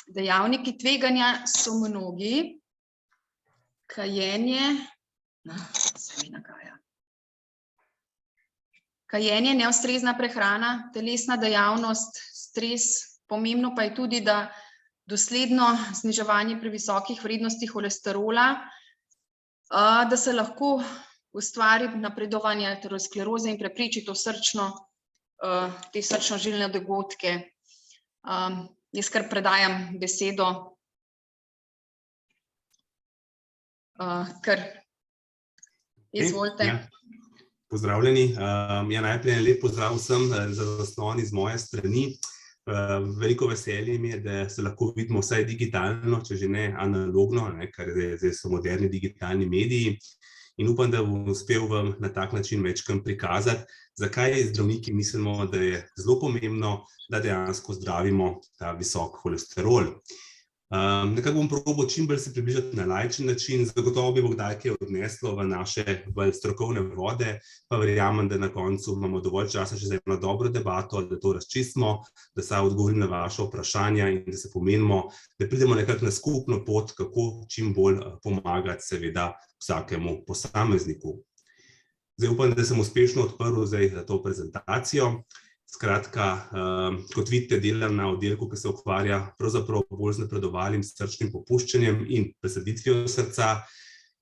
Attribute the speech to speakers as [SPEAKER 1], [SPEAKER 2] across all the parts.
[SPEAKER 1] Dejavniki tveganja so mnogi. Kajenje, neustrezna prehrana, telesna dejavnost, stres. Pomembno pa je tudi, da dosledno zniževanje previsokih vrednosti holesterola, da se lahko ustvari napredovanje ateroskleroze in prepreči to te srčno-žilne dogodke. Jaz kar predajam besedo. Izvolite.
[SPEAKER 2] Ja. Pozdravljeni. Najprej lep pozdrav vsem zastonj z moje strani. Veliko veselje mi je, da se lahko vidimo vsaj digitalno, če že ne analogno, kar zdaj so moderni digitalni mediji. In upam, da bom uspel vam na tak način večkrat prikazati, zakaj zdravniki mislimo, da je zelo pomembno, da dejansko zdravimo ta visok holesterol. Nekako bom probal čim bolj se približati na laičen način, zagotovo bi bo kdaj kaj odneslo v naše strokovne vode, pa verjamem, da na koncu imamo dovolj časa še za eno dobro debato, da to razčistimo, da se odgovorim na vaše vprašanja in da se pomenimo, da pridemo nekako na skupno pot, kako čim bolj pomagati seveda vsakemu posamezniku. Zdaj upam, da sem uspešno odprl zdaj za to prezentacijo. Skratka, kot vidite, delam na oddelku, ki se ukvarja pravzaprav bolj z napredovalnim srčnim popuščanjem in presaditvijo srca,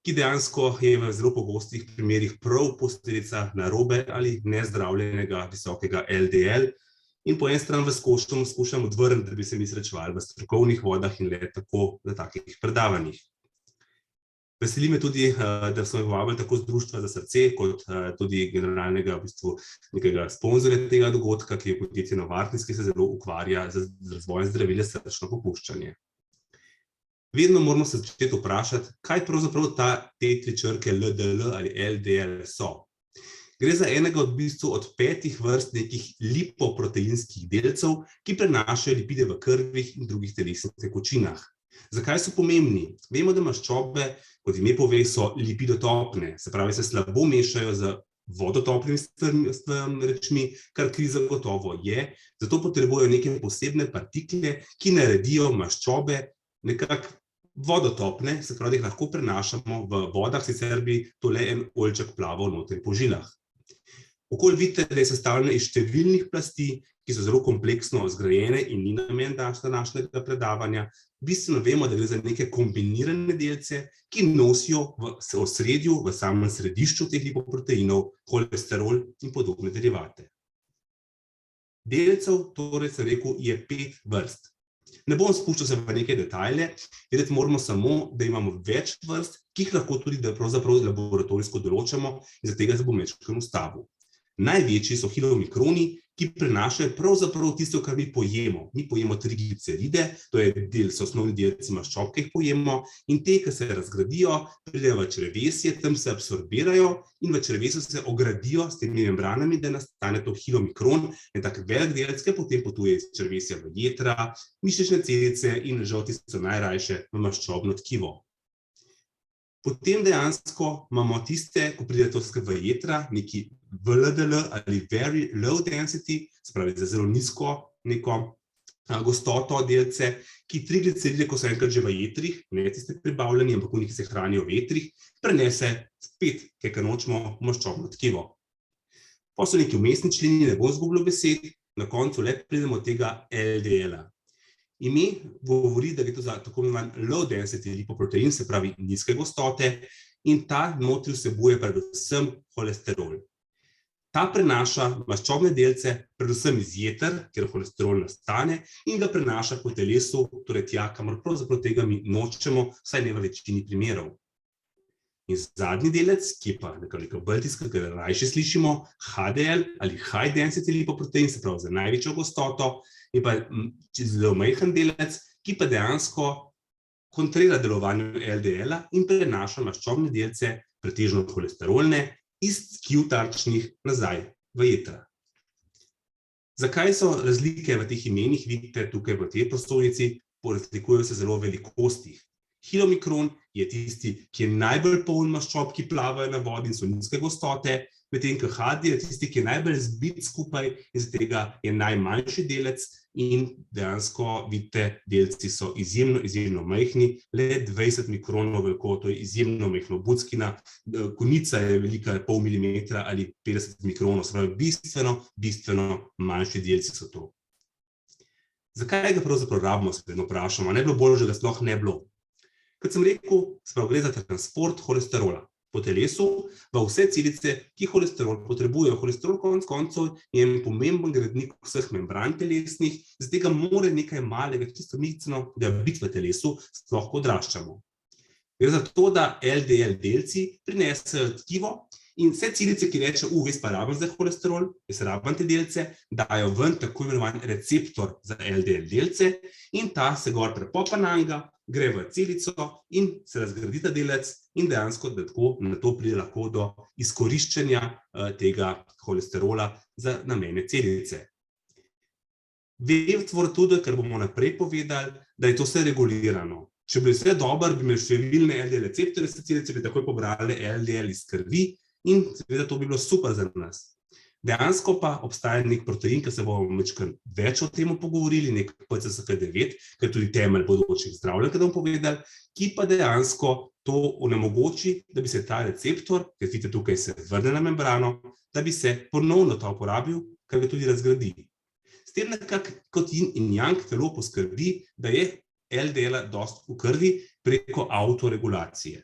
[SPEAKER 2] ki dejansko je v zelo pogostih primerih prav posledica narobe ali nezdravljenega visokega LDL. In po eni strani vas skušam odvrniti, da bi se mi srečevali v strokovnih vodah in le tako na takih predavanjih. Veseli me tudi, da smo povabili tako Društva za srce, kot tudi generalnega nekega sponzorja tega dogodka, ki je podjetje Novartis, ki se zelo ukvarja z razvojem zdravil za srčno popuščanje. Vedno moramo se začeti vprašati, kaj pravzaprav te tri črke LDL ali LDL so. Gre za enega od 5 vrst nekih lipoproteinskih delcev, ki prenašajo lipide v krvih in drugih telesnih tekočinah. Zakaj so pomembni? Vemo, da maščobe, kot ime pove, so lipidotopne, se pravi, se slabo mešajo z vodotopnimi rečmi, kar kri zagotovo je, zato potrebujejo neke posebne partikle, ki naredijo maščobe nekako vodotopne, se pravi, da jih lahko prenašamo v vodah, sicer bi to le en oljček plaval noter po žilah. Okolj vidite, da je sestavljeno iz številnih plasti, ki so zelo kompleksno zgrajene in ni namen današnjega predavanja. Bistveno vemo, da gre za neke kombinirane delce, ki nosijo v osredju, v samem središču teh lipoproteinov, holesterol in podobne derivate. Delcev, torej sem rekel, je 5 vrst. Ne bom spuščal se v neke detajle, vedeti moramo samo, da imamo več vrst, ki jih lahko tudi pravzaprav laboratorijsko določamo in za tega se bom večkrat ustavil. Največji so kilomikroni, ki prenašajo pravzaprav tisto, kar mi pojemo. Mi pojemo trigliceride, to so osnovni delci maščob, ki jih pojemo, in te, ki se razgradijo, pridejo v črevesje, tam se absorbirajo in v črevesju se ogradijo s temi membranami, da nastane to kilomikron, en tak velik delec, ki potem potuje iz črevesja v jetra, mišične celice in žal tisto najrajše v maščobno tkivo. Potem dejansko imamo tiste, ko pride to v jetra, neki VLDL ali very low density, se pravi za zelo nizko neko gostoto delce, ki trigliceride, ko so enkrat že v jetrih, ne tiste pribavljeni, ampak oni, ki se hranijo v jetrih, prenese spet, kaj nočemo, v maščobno tkivo. Pa so neki vmesni členi, ne bom izgubljal besed, na koncu le pridemo od tega LDL-a. Ime govori, da je to za tako imenovan low density lipoprotein, se pravi nizke gostote, in ta notri vsebuje predvsem holesterol. Ta prenaša maščobne delce predvsem iz jeter, kjer holesterol nastane, in ga prenaša po telesu, torej tja, kamor pravzaprav tega mi nočemo, vsaj ne v večini primerov. In zadnji delec, ki je pa nekoliko bolj tiskal, ki ga rajše slišimo, HDL ali high density lipoprotein, se pravi za največjo gostoto, je pa zelo majhen delec, ki pa dejansko kontrira delovanju LDL-a in prenaša maščobne delce, pretežno holesterolne, iz tkiv tarčnih nazaj v jetra. Zakaj so razlike v teh imenih, vidite tukaj v tej prostornici, razlikujejo se zelo velikostih. Kilomikron je tisti, ki je najbolj poln maščob, ki plavajo na vodi in so nizke gostote, medtem ko HDL je tisti, ki je najbolj zbit skupaj in z tega je najmanjši delec in dejansko vidite, delci so izjemno majhni, le 20 mikronov veliko, to je izjemno majhno. Buckina konica je velika pol milimetra ali 50 mikronov, se pravi bistveno manjši delci so to. Zakaj ga pravzaprav rabimo, se vedno vprašamo, ne bilo bolj, že ga sploh ne bilo. Kot sem rekel, gre za transport holesterola po telesu v vse celice, ki holesterol potrebujejo. Holesterol konec koncev je pomemben gradnik vseh membran telesnih, z tega mora nekaj malega, čisto micno, da biti v telesu, sploh ko odraščamo. Gre za to, da LDL delci prinesejo tkivo in vse celice, ki reče, jaz pa rabim za holesterol, jaz rabim te delce, dajo ven tako imenovan receptor za LDL delce in ta se gor prepopa nanjega, gre v celico in se razgradi ta delec in dejansko na to pride lahko do izkoriščenja tega holesterola za namene celice. Vemo tudi, ker bomo naprej povedali, da je to vse regulirano. Če bi vse dobro, bi imeli številne LDL receptorje, celice bi takoj pobrali LDL iz krvi in seveda to bi bilo super za nas. Dejansko pa obstaja nek protein, ki se bomo več o tem pogovorili, nek PCSK9, ki je tudi temelj bodočih zdravljenj, ki bomo povedali, ki pa dejansko to onemogoči, da bi se ta receptor, ki vidite tukaj se vrne na membrano, da bi se ponovno ta uporabil, kar ga tudi razgradi. S tem nekako kot yin in yang telo poskrbi, da je LDL-a dosti v krvi preko avtoregulacije.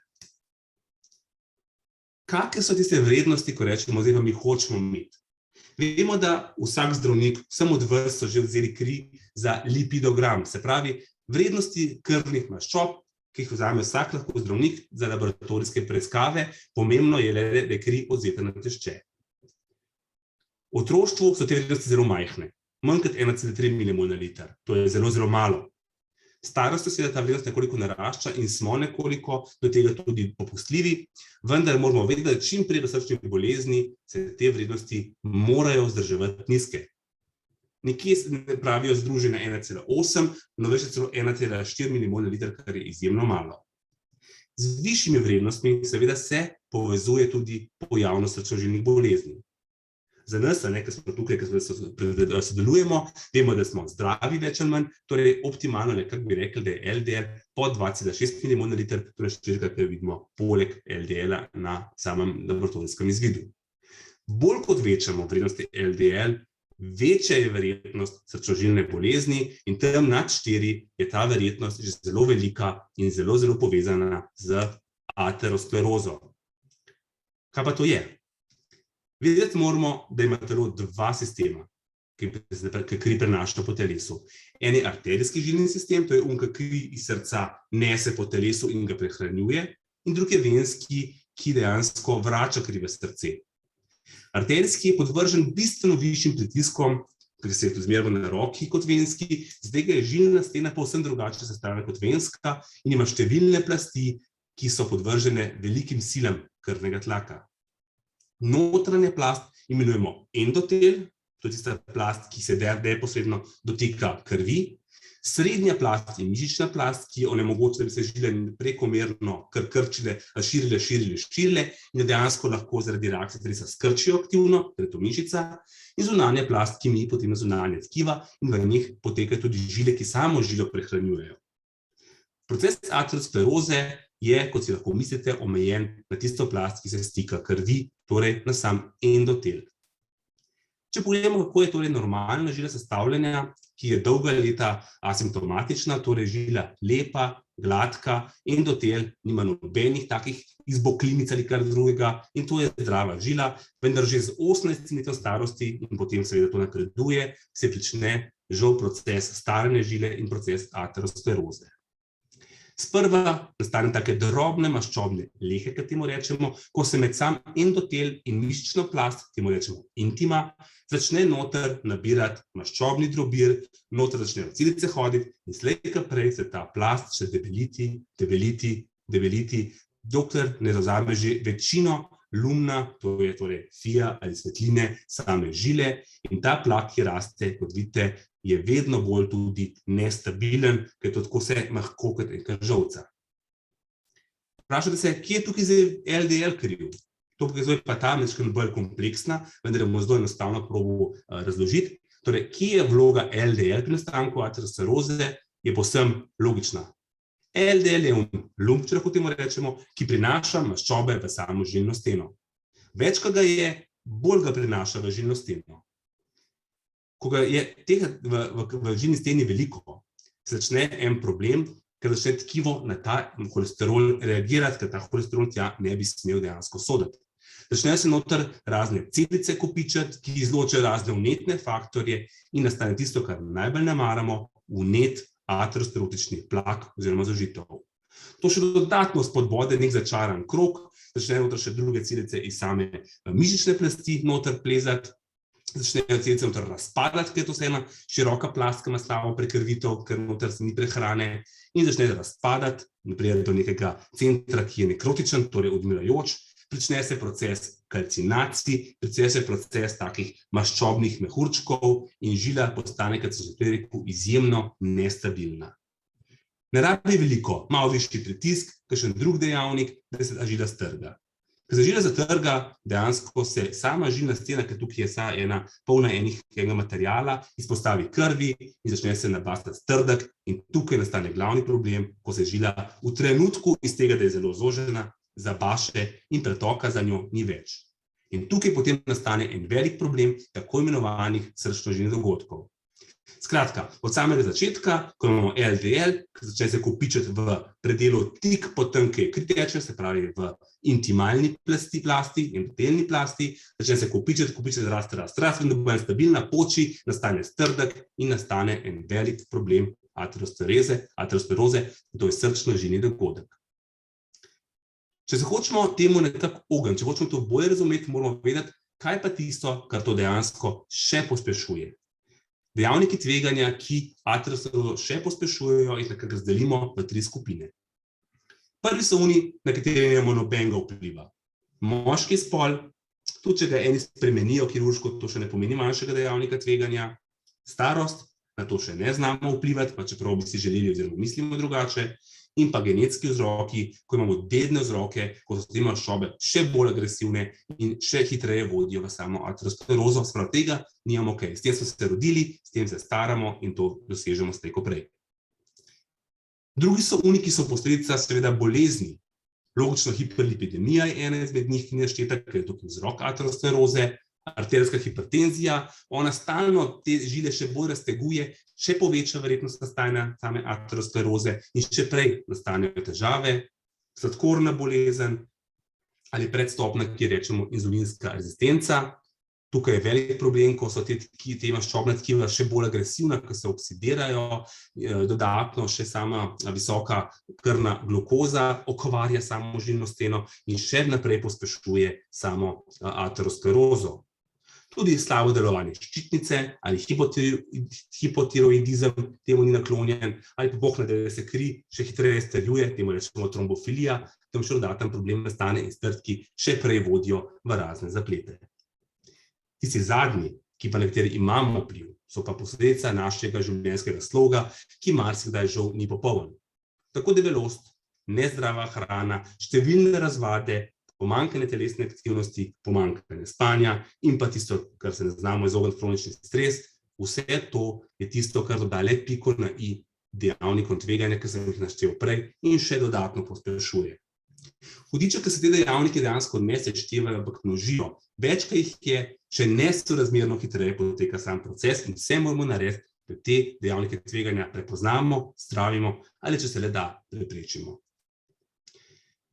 [SPEAKER 2] Kakšne so tiste vrednosti, ko rečemo, zdaj pa mi hočemo imeti? Vemo, da vsak zdravnik, vsem od vrst so že vzeli kri za lipidogram, se pravi vrednosti krvnih maščob, ki jih vzame vsak lahko zdravnik za laboratorijske preiskave, pomembno je le, da je kri odvzeta na tešče. V otroštvu so te vrednosti zelo majhne, manj kot 1,3 mmol na liter, to je zelo malo. Starost se ta vrednost nekoliko narašča in smo nekoliko do tega tudi popustljivi, vendar moramo vedeti, da čim prej do srčnih bolezni se te vrednosti morajo vzdrževati nizke. Nekje se pravijo združene 1,8, no več celo 1,4 mmol na liter, kar je izjemno malo. Z višjimi vrednostmi seveda se povezuje tudi pojavnost srčnožilnih bolezni. Za nas, ki smo tukaj, ki sodelujemo, vemo, da smo zdravi več ali manj, torej optimalno nekako bi rekli, da je LDL po 2,6 mmol na liter, torej štirikrat, kar vidimo poleg LDL-a na samem laboratorijskem izvidu. Bolj kot večamo vrednosti LDL, večja je verjetnost srčnožilne bolezni in tam nad 4 je ta verjetnost že zelo velika in zelo povezana z aterosklerozo. Kaj pa to je? Vedeti moramo, da ima telo dva sistema, ki kri prenaša po telesu. En je arterijski žilni sistem, to je ki kri iz srca nese po telesu in ga prehranjuje, in drugi je venski, ki dejansko vrača kri v srce. Arterijski je podvržen bistveno višjim pritiskom, ker se je tudi zmerno na roki kot venski, zdaj ga je žilna stena povsem drugače sestavljena kot venska in ima številne plasti, ki so podvržene velikim silam krvnega tlaka. Notranja plast imenujemo endotel, to je tista plast, ki se neposredno dotika krvi. Srednja plast je mišična plast, ki onemogoča, da bi se žile prekomerno krčile, širile in dejansko lahko zaradi reakcije telesa skrčijo aktivno, ker je to mišica, in zunanja plast, ki mi potem zunanje tkiva in v njih potekajo tudi žile, ki samo žilo prehranjujejo. Proces ateroskleroze je, kot si lahko mislite, omejen na tisto plast, ki se stika krvi, torej na sam endotel. Če pogledamo, kako je torej normalna žila sestavljanja, ki je dolga leta asimptomatična, torej žila lepa, gladka, endotel nima nobenih takih izboklinic ali kar drugega in to je zdrava žila, vendar že z 18 letom starosti in potem seveda to napreduje, se prične žal proces staranja žile in proces ateroskleroze. Sprva nastane take drobne maščobne lehe, kot temu rečemo, ko se med sam endotel in mišično plast, temu rečemo intima, začne noter nabirati maščobni drobir, noter začnejo celice hoditi in slej kot prej se ta plast še debeliti, dokler ne zavzame že večino lumna, to je torej fija ali svetline same žile in ta plak, ki raste, kot vidite, je vedno bolj tudi nestabilen, ker je to tako vse lahko kot enka žolca. Vprašajte se, kje je tukaj zdaj LDL kriv? To pokazuje pa ta malo bolj kompleksna, vendar bomo zelo enostavno probal razložiti. Torej, kje je vloga LDL pri nastanku ateroskleroze, je povsem logična. LDL je lump, če lahko temu rečemo, ki prinaša maščobe v samo žilno steno. Več, ko ga je, bolj ga prinaša v žilno steno. Ko ga je tega v žilni steni veliko, se začne en problem, ker začne tkivo na ta holesterol reagirati, ker ta holesterol tja ne bi smel dejansko soditi. Začnejo se noter razne celice kopičati, ki izločajo razne vnetne faktorje in nastane tisto, kar najbolj ne maramo, vnet aterosklerotičnih plak oziroma zaužitev. To še dodatno spodbode nek začaran krog, začnejo noter še druge celice iz same mišične plasti noter plezati, začnejo celice noter razpadati, ker je to vse ena široka plastka maslava prekrvitev, ker noter se ni prehrane, in začnejo razpadati, naprej do nekega centra, ki je nekrotičen, torej odmirajoč, prične se proces kalcinacij, prične se proces takih maščobnih mehurčkov in žila postane, kot sem že rekel, izjemno nestabilna. Ne rabi veliko, malo višji pritisk, kakšen drug dejavnik, da se ta žila strga. Ko se žila zatrga, dejansko se sama žilna stena, ker tukaj je ena polna enega materiala, izpostavi krvi in začne se nabastati strdek in tukaj nastane glavni problem, ko se žila v trenutku iz tega, da je zelo zožena, zabaše in pretoka za njo ni več. In tukaj potem nastane en velik problem tako imenovanih srčno-žilnih dogodkov. Skratka, od samega začetka, ko imamo LDL, ki začne se kopičiti v predelu tik po tenke kriteče, se pravi v intimalni plasti, endotelni plasti, začne se kopičiti, rast, in doba je stabilna, poči, nastane strdek in nastane en velik problem ateroskleroze, to je srčno-žilni dogodek. Če se hočemo temu nekako ogniti, če hočemo to bolje razumeti, moramo vedeti, kaj pa tisto, kar to dejansko še pospešuje. Dejavniki tveganja, ki aterosklerozo še pospešujejo, jih nekako razdelimo v 3 skupine. Prvi so oni, na kateri nimamo nobenega vpliva. Moški spol, tudi če ga eni spremenijo kirurško, to še ne pomeni manjšega dejavnika tveganja. Starost, na to še ne znamo vplivati, pa čeprav bi si želeli oziroma mislimo drugače. In pa genetski vzroki, ko imamo dedne vzroke, ko so te maščobe še bolj agresivne in še hitreje vodijo v samo aterosklerozo. Sprav tega nimamo kaj. S tem smo se rodili, s tem se staramo in to dosežemo slej ko prej. Drugi so oni, ki so posledica seveda bolezni. Logično hiperlipidemija je ena izmed njih, ki ni našteta, ker je tukaj vzrok ateroskleroze. Arterijska hipertenzija, ona stalno te žile še bolj razteguje, še poveča verjetnost nastajanja same ateroskleroze in še prej nastanejo težave, sladkorna bolezen ali predstopna, ki rečemo inzulinska rezistenca. Tukaj je velik problem, ko so te maščobne tkiva še bolj agresivna, ko se oksidirajo, dodatno še sama visoka krvna glukoza okvarja samo žilno steno in še naprej pospešuje samo aterosklerozo. Tudi slabo delovanje ščitnice ali hipotiroidizem temu ni naklonjen, ali pa bog ne da se kri še hitreje strjuje, temu rečemo trombofilija, tam še dodaten problem nastane in strdki še prej vodijo v razne zaplete. Tisti zadnji, ki pa na kateri imamo vpliv, so pa posledica našega življenjskega sloga, ki marsikdaj žal ni popoln. Tako debelost, nezdrava hrana, številne razvade, pomanjkanje telesne aktivnosti, pomanjkanje spanja in pa tisto, kar se ne znamo izogniti, kronični stres, vse to je tisto, kar doda le piko na i dejavnikom tveganja, ki sem jih naštel prej in še dodatno pospešuje. Hudiče, ker se te dejavniki dejansko ne seštevajo, ampak množijo, več, kaj jih je, še nesorazmerno hitreje poteka sam proces in vse moramo narediti, da te dejavnike tveganja prepoznamo, zdravimo ali če se le da preprečimo.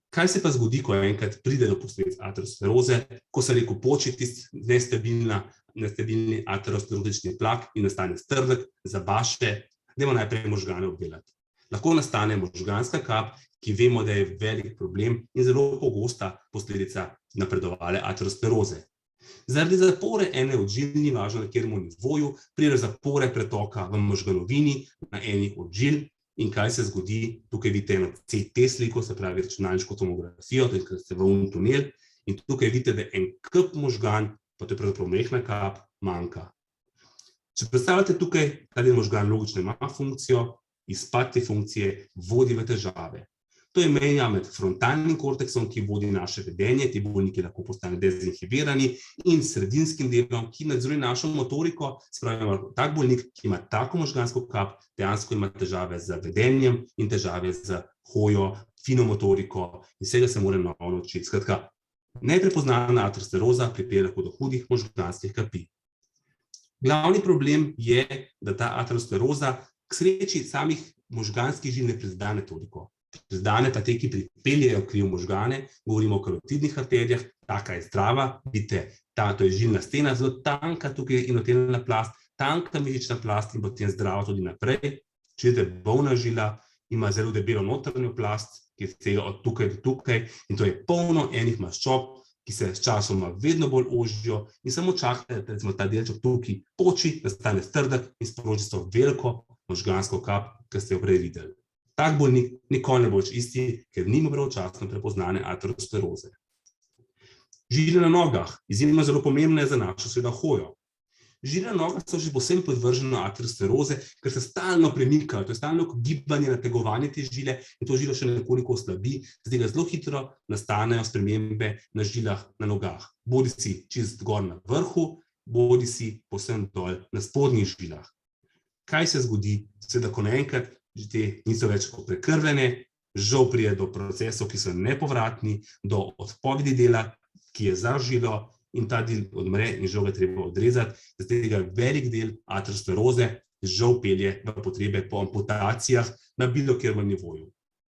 [SPEAKER 2] Kaj se pa zgodi, ko enkrat pride do posledic ateroskleroze, ko se reko poči tisti nestabilni aterosklerotični plak in nastane strdek, zabaše, dajmo najprej možgane obdelati. Lahko nastane možganska kap, ki vemo, da je velik problem in zelo pogosta posledica napredovale ateroskleroze. Zaradi zapore ene od žil, ni važno na katerem nivoju, pride zapore pretoka v možganovini na eni od žil. In kaj se zgodi, tukaj vidite eno CT sliko, se pravi računalniško tomografijo, to je v tunel, in tukaj vidite, da en kup možgan, pa to je pravzaprav majhna kap, manjka. Če predstavljate tukaj, ta del možgan logično ima funkcijo, izpad te funkcije vodi v težave. To je meja med frontalnim korteksom, ki vodi naše vedenje, ti bolniki lahko postanejo dezinhibirani, in sredinskim delom, ki nadzoruje našo motoriko. Spravimo, tak bolnik, ki ima tako možgansko kap, dejansko ima težave z vedenjem in težave z hojo, fino motoriko in vsega se mora novo naučiti. Skratka, neprepoznana ateroskleroza pripelje lahko do hudih možganskih kapi. Glavni problem je, da ta ateroskleroza k sreči samih možganskih žil ne prizadene toliko. Prizadene pa te, ki pripeljejo kri v možgane, govorimo o karotidnih arterijah, taka je zdrava, vidite, to je žilna stena, zelo tanka, tukaj je endotelna plast, tanka mišična plast in potem zdrava tudi naprej. Če vidite, bolna žila ima zelo debelo notranjo plast, ki je tega od tukaj do tukaj, in to je polno enih maščob, ki se s časoma vedno bolj ožijo in samo čakajo, da recimo ta delček tukaj poči, da stane strdek in sproži to veliko možgansko kap, ki ste jo prej videli. Tak bolnik nikoli ne bo več isti, ker nima pravočasno prepoznane ateroskleroze. Žile na nogah, izjemno zelo pomembne za našo seveda hojo. Žile na nogah so že posebej podvržene ateroskleroze, ker se stalno premikajo, to je stalno gibanje, nategovanje te žile in to žilo še nekoliko oslabi, zdaj zelo hitro nastanejo spremembe na žilah na nogah. Bodi si čist gor na vrhu, bodi si povsem dol na spodnjih žilah. Kaj se zgodi? Seveda, ko naenkrat te niso več prekrvljene, žal pride do procesov, ki so nepovratni, do odpovedi dela, ki je za žilo, in ta del odmre in žal ga treba odrezati. Zdaj tega velik del ateroskleroze žal pelje v potrebe po amputacijah na bilo kjerem nivoju.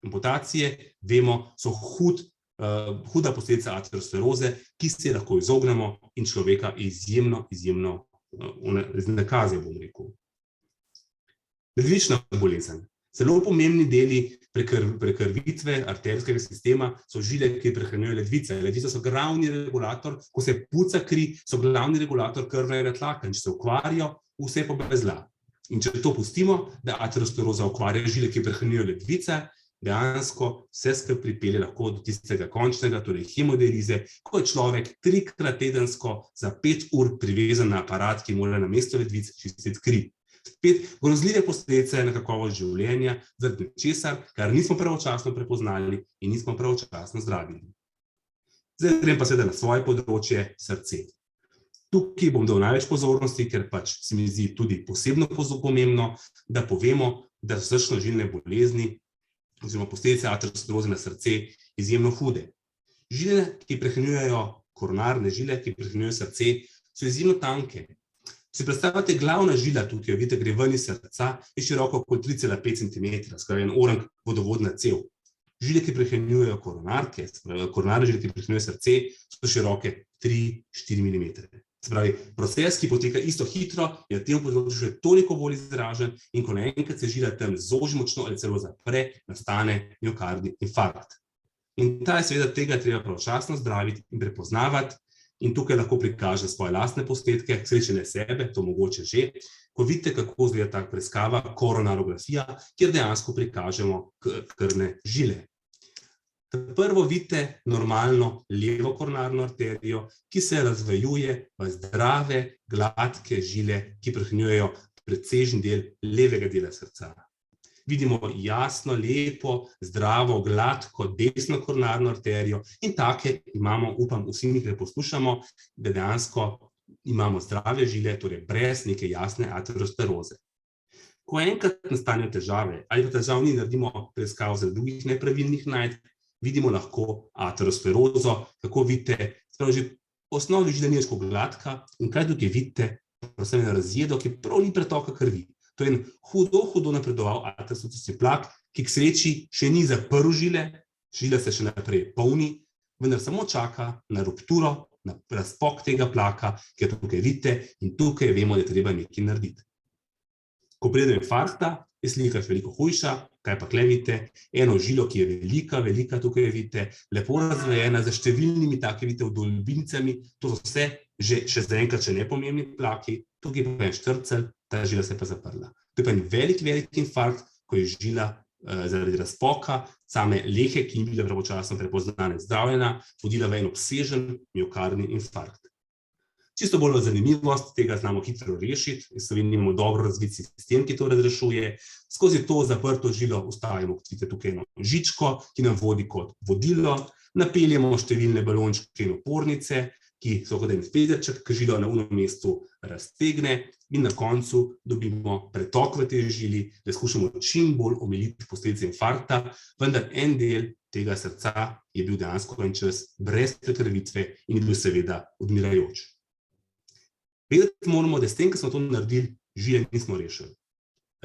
[SPEAKER 2] Amputacije, vemo, so huda posledica ateroskleroze, ki se lahko izognemo in človeka izjemno nakazijo, bom rekel. Ledvična bolezen. Zelo pomembni deli prekrvitve arterijskega sistema so žile, ki prehranjujejo ledvice. Ledvice so glavni regulator, ko se puca kri, so glavni regulator krvnega tlaka in če se ukvarjajo, vse pobezla. In če to pustimo, da ateroskleroza ukvarja žile, ki prehranjujejo ledvice, dejansko vse skupaj pripelje lahko do tistega končnega, torej hemodialize, ko je človek 3-krat tedensko za 5 ur privezan na aparat, ki mora namesto ledvic čistiti kri. Spet grozljive posledice na kakovost življenja, zaradi česar, kar nismo pravočasno prepoznali in nismo pravočasno zdravili. Zdaj grem pa seveda na svoje področje, srce. Tukaj bom dal največ pozornosti, ker pač se mi zdi tudi posebno pomembno, da povemo, da so srčno-žilne bolezni oziroma posledice ateroskleroze na srce izjemno hude. Žile, ki prehranjujejo koronarne žile, ki prehranjujejo srce, so izjemno tanke. Si predstavljate, glavna žila tukaj, vidite, gre ven iz srca, je široko okoli 3,5 cm, skoraj en orank vodovodna cev. Žile, ki prehranjujejo koronarke, koronarne žile, ki prehranjujejo srce, so široke 3-4 mm. Se pravi, proces, ki poteka isto hitro, je na tem področju še toliko bolj izražen in ko naenkrat se žila tam zoži močno ali celo zapre, nastane miokardni infarkt. In ta je seveda tega treba pravočasno zdraviti in prepoznavati. In tukaj lahko prikaže svoje lastne posnetke, srečene sebe, to mogoče že, ko vidite, kako izgleda ta preiskava, koronarografija, kjer dejansko prikažemo krvne žile. Prvo vidite normalno levo koronarno arterijo, ki se razvejuje v zdrave, gladke žile, ki prehranjujejo precejšen del levega dela srca. Vidimo jasno, lepo, zdravo, gladko, desno koronarno arterijo in take imamo, upam, vsi mi, ki poslušamo, da dejansko imamo zdrave žile, torej brez neke jasne ateroskleroze. Ko enkrat nastanejo težave ali pa težav ni, naredimo preiskav zaradi drugih nepravilnih najdb, vidimo lahko aterosklerozo, kako vidite, že osnovna žila ni tako gladka in kaj tukaj vidite, predvsem na razjedo, ki prav ni pretoka krvi. To je en hudo napredoval aterosklerotični plak, ki k sreči še ni zaprl žile, žila se še naprej polni, vendar samo čaka na rupturo, na razpok tega plaka, ki jo tukaj vidite in tukaj vemo, da je treba nekaj narediti. Ko pride do infarkta, je slika veliko hujša, kaj pa tukaj vidite, eno žilo, ki je velika, tukaj vidite, lepo razvejena, za številnimi take vidite vdolbinicami, to so vse že še zaenkrat še nepomembni plaki, tukaj pa je štrcelj, ta žila se je pa zaprla. To je pa en velik infarkt, ko je žila zaradi razpoka same lehe, ki ni bila pravočasno prepoznana in zdravljena, vodila v en obsežen miokardni infarkt. Čisto bolj v zanimivost, tega znamo hitro rešiti. V Sloveniji imamo dobro razvit sistem, ki to razrešuje. Skozi to zaprto žilo vstavimo, kot vidite tukaj, eno žičko, ki nam vodi kot vodilo. Napeljemo številne balončke in opornice, ki so kot en federček, ki žilo na unem mestu raztegne, in na koncu dobimo pretok v tej žili, da skušamo čim bolj omiliti posledice infarkta, vendar en del tega srca je bil dejansko en čas brez prekrvitve in je bil seveda odmirajoč. Vedeti moramo, da s tem, ko smo to naredili, žile nismo rešili.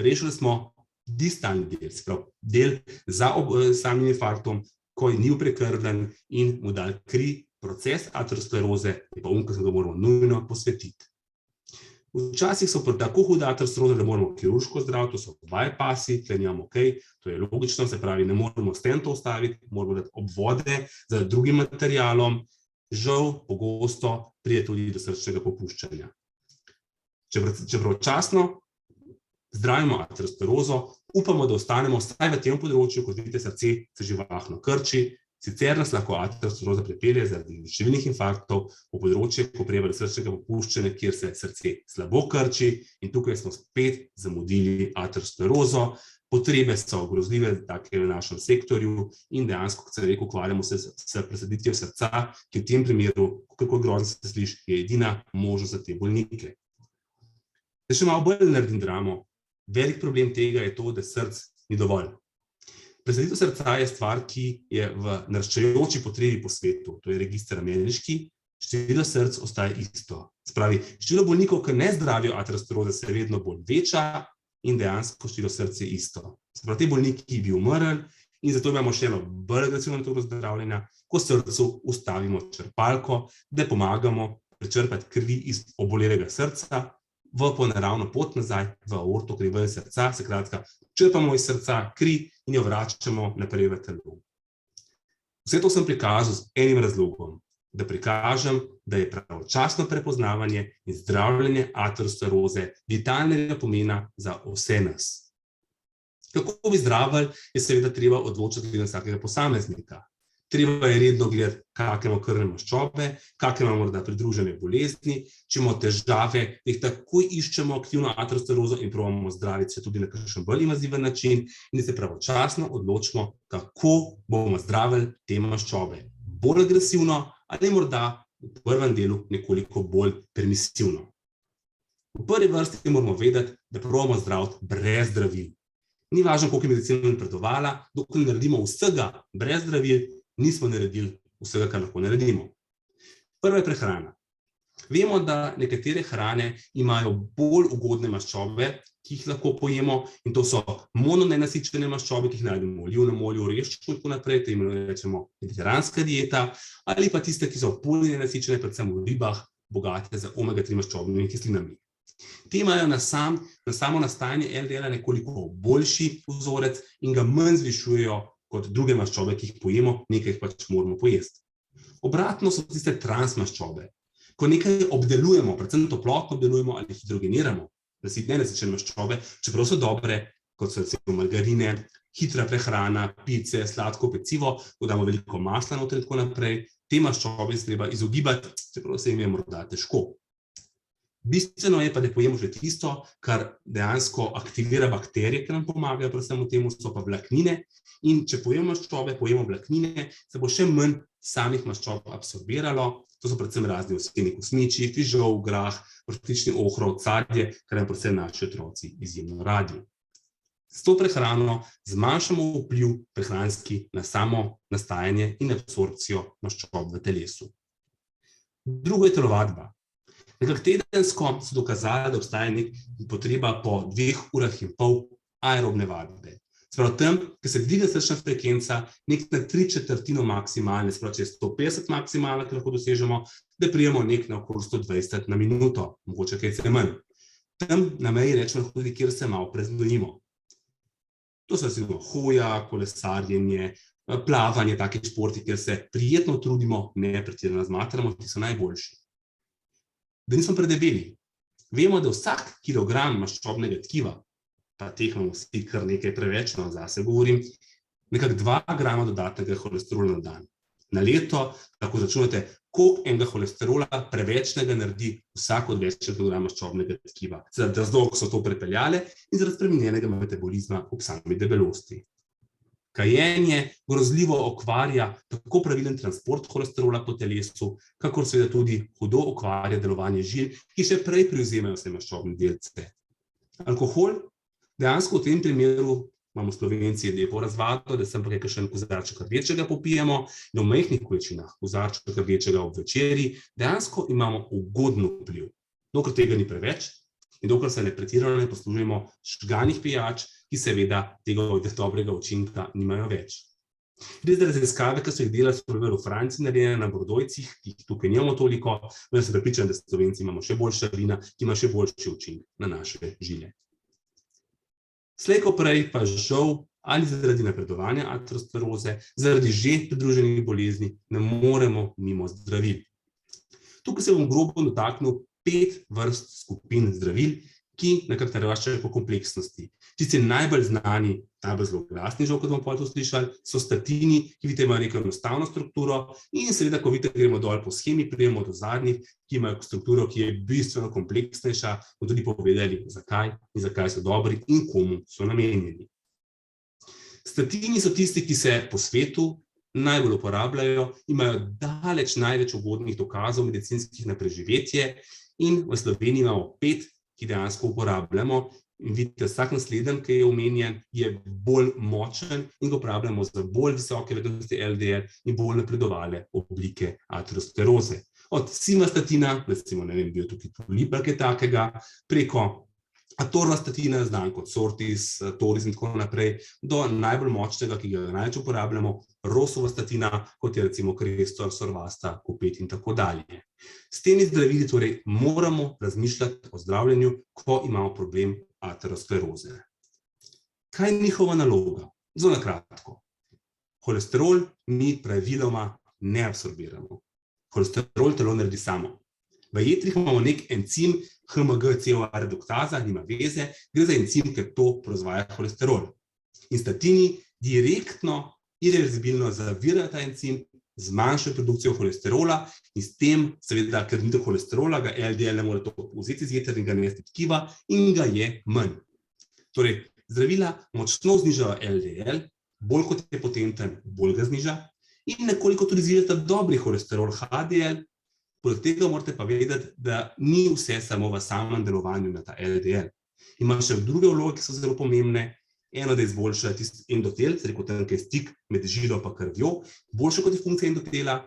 [SPEAKER 2] Rešili smo distalni del, se pravi del za samim infarktom, ko ni bil prekrvljen in mu dali kri. Proces ateroskleroze je pa ki se ga moramo nujno posvetiti. Včasih so tako huda ateroskleroza, da moramo kirurško zdraviti, to so bypassi, tle nimamo to je logično, se pravi, ne moramo stentov ustaviti, moramo dati obvode z drugim materialom, žal pogosto pride tudi do srčnega popuščanja. Če pravočasno zdravimo aterosklerozo, upamo, da ostanemo vsaj v tem področju, kot vidite, srce se živahno krči. Sicer nas lahko ateroskleroza pripelje zaradi številnih infarktov v področje, ko pride do srčnega popuščanja, kjer se srce slabo krči, in tukaj smo spet zamudili aterosklerozo. Potrebe so grozljive take v našem sektorju in dejansko, kot sem rekel, ukvarjamo se s presaditvijo srca, ki v tem primeru, kako grozno se sliši, je edina možnost za te bolnike. Da še malo bolj naredim dramo, velik problem tega je to, da src ni dovolj. Presaditev srca je stvar, ki je v naraščajoči potrebi po svetu, to je register ameriški, število src ostaja isto. Spravi, število bolnikov, ki ne zdravijo ateroskleroze, se vedno bolj veča in dejansko število src je isto. Spravi, te bolniki bi umrli in zato imamo še eno bolj agresivno metodo zdravljenja, ko srcu ustavimo črpalko, da pomagamo prečrpati krvi iz obolelega srca v naravno pot nazaj v aorto, kri ven srca, se kratka, črpamo iz srca kri in jo vračamo naprej v telo. Vse to sem prikazal z enim razlogom, da prikažem, da je pravočasno prepoznavanje in zdravljenje ateroskleroze vitalnega pomena za vse nas. Kako bi zdravili, je seveda treba odločiti glede na vsakega posameznika. Treba je redno gledati, kakšne imamo krvne maščobe, kakšne imamo morda pridružene bolezni, če imamo težave, da jih takoj iščemo aktivno aterosklerozo in probamo zdraviti se tudi na kakšen bolj invaziven način in da se pravočasno odločimo, kako bomo zdravili te maščobe. Bolj agresivno ali morda v prvem delu nekoliko bolj permisivno. V prvi vrsti moramo vedeti, da probamo zdraviti brez zdravil. Ni važno, koliko je medicina napredovala, dokler ne naredimo vsega brez zdravil, nismo naredili vsega, kar lahko naredimo. Prva je prehrana. Vemo, da nekatere hrane imajo bolj ugodne maščobe, ki jih lahko pojemo, in to so mononenasičene maščobe, ki jih najdemo v olivnem olju, oreščku in tako naprej, to rečemo mediteranska dieta, ali pa tiste, ki so polinenasičene, predvsem v ribah, bogate z omega-3 maščobnimi kislinami. Te imajo na samo nastajanje LDL-a nekoliko boljši vzorec in ga manj zvišujejo kot druge maščobe, ki jih pojemo, nekaj jih pač moramo pojesti. Obratno so tiste transmaščobe. Ko nekaj obdelujemo, predvsem toplotno obdelujemo ali hidrogeniramo, nenasičene maščobe, čeprav so dobre, kot so recimo margarine, hitra prehrana, pice, sladko pecivo, dodamo veliko masla noter in tako naprej, te maščobe se treba izogibati, čeprav se jim je morda težko. Bistveno je pa, da pojemo že tisto, kar dejansko aktivira bakterije, ki nam pomagajo, predvsem v tem so pa vlaknine, in če pojemo maščobe, pojemo vlaknine, se bo še manj samih maščob absorbiralo, to so predvsem razni ovseni kosmiči, fižol, grah, vrtični ohrovt, sadje, kar nam predvsem naši otroci izjemno radi. S to prehrano zmanjšamo vpliv prehranski na samo nastajanje in absorpcijo maščob v telesu. Drugo je telovadba. Nekako tedensko so dokazali, da obstaja potreba po 2,5 ure aerobne vadbe. Sprav tam, ko se dvigne srčna frekvenca, nek na 3/4 maksimalne, sprav če je 150 maksimalna, ki lahko dosežemo, da prijemo nek na okoli 120 na minuto, mogoče kaj se manj. Tam na meji rečemo tudi, kjer se malo preznojimo. To so recimo hoja, kolesarjenje, plavanje, taki športi, kjer se prijetno trudimo, ne pretirano zmatramo, ti so najboljši. Da nismo predebeli. Vemo, da vsak kilogram maščobnega tkiva, pa teh imamo vsi kar nekaj preveč, zase govorim, nekako 2 grama dodatnega holesterola na dan. Na leto lahko računate, koliko enega holesterola prevečnega naredi vsak odvečni kilogram maščobnega tkiva, zaradi razlogov, ki so to prepeljale in zaradi spremenjenega metabolizma ob sami debelosti. Kajenje grozljivo okvarja tako pravilen transport holesterola po telesu, kakor seveda tudi hudo okvarja delovanje žil, ki še prej prevzemajo vse maščobne delce. Alkohol, dejansko v tem primeru imamo Slovenci lepo razvado, da sem pa kakšen kozarček rdečega popijemo in v majhnih količinah kozarček rdečega ob večeri, dejansko imamo ugoden vpliv. Dokler tega ni preveč in dokler se ne pretirano ne poslužujemo žganih pijač, ki seveda tega dobrega učinka nimajo več. Gre za raziskave, ki so jih delali v Franciji narejene na Bordojcih, ki jih tukaj nimamo toliko, vendar sem prepričan, da Slovenci imamo še boljša vina, ki ima še boljši učinek na naše žile. Slej ko prej pa žal ali zaradi napredovanja ateroskleroze, zaradi že pridruženih bolezni ne moremo mimo zdravil. Tukaj se bom grobo dotaknil 5 vrst skupin zdravil, ki nekako naraščajo po kompleksnosti. Tisti najbolj znani, najbolj zloglasni, žal, kot bomo potem to slišali, so statini, ki vidite, imajo neko enostavno strukturo in seveda, ko vidite, gremo dol po shemi, prijemo do zadnjih, ki imajo strukturo, ki je bistveno kompleksnejša, bomo tudi povedali, zakaj in zakaj so dobri in komu so namenjeni. Statini so tisti, ki se po svetu najbolj uporabljajo, imajo daleč največ ugodnih dokazov medicinskih na preživetje in v Sloveniji imamo 5, ki dejansko uporabljamo. In vidite, vsak naslednji, ki je omenjen, je bolj močen in ga uporabljamo za bolj visoke vrednosti LDL in bolj napredovale oblike ateroskleroze. Od simvastatina, recimo, ne vem, bil tukaj Tulipa, kaj takega, preko atorvastatina, znan kot Sortis, Toris in tako naprej, do najbolj močnega, ki ga največ uporabljamo, rosuvastatina, kot je recimo Crestor, Sorvasta, Kupet in tako dalje. S temi zdravili torej moramo razmišljati o zdravljenju, ko imamo problem ateroskleroze. Kaj je njihova naloga? Zelo na kratko. Holesterol mi praviloma ne absorbiramo. Holesterol telo naredi samo. V jetrih imamo nek encim HMG-CoA reduktaza, nima veze, gre za encim, ki to proizvaja holesterol. In statini direktno, irreverzibilno zavirajo ta encim, zmanjšajo produkcijo holesterola in s tem, seveda, ker ni holesterola, ga LDL ne more to vzeti iz jeter in ga nesti tkiva in ga je manj. Torej, zdravila močno znižajo LDL, bolj kot je potenten, bolj ga zniža in nekoliko tudi znižata dobri holesterol HDL. Poleg tega morate pa vedeti, da ni vse samo v samem delovanju na ta LDL. Ima še druge vloge, ki so zelo pomembne. Eno, da izboljša tisti endotel, se rekel tam, ki je stik med žilo pa krvjo, boljša kot je funkcija endotela,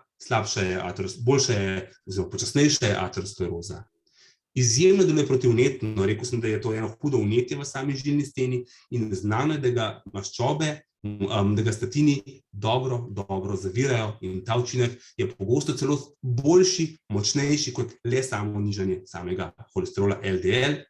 [SPEAKER 2] počasnejša je ateroskleroza. Izjemno deluje protivnetno, rekel sem, da je to eno hudo vnetje v sami žilni steni in znano je, da ga maščobe, da ga statini dobro zavirajo in ta učinek je pogosto celo boljši, močnejši kot le samo nižanje samega holesterola LDL.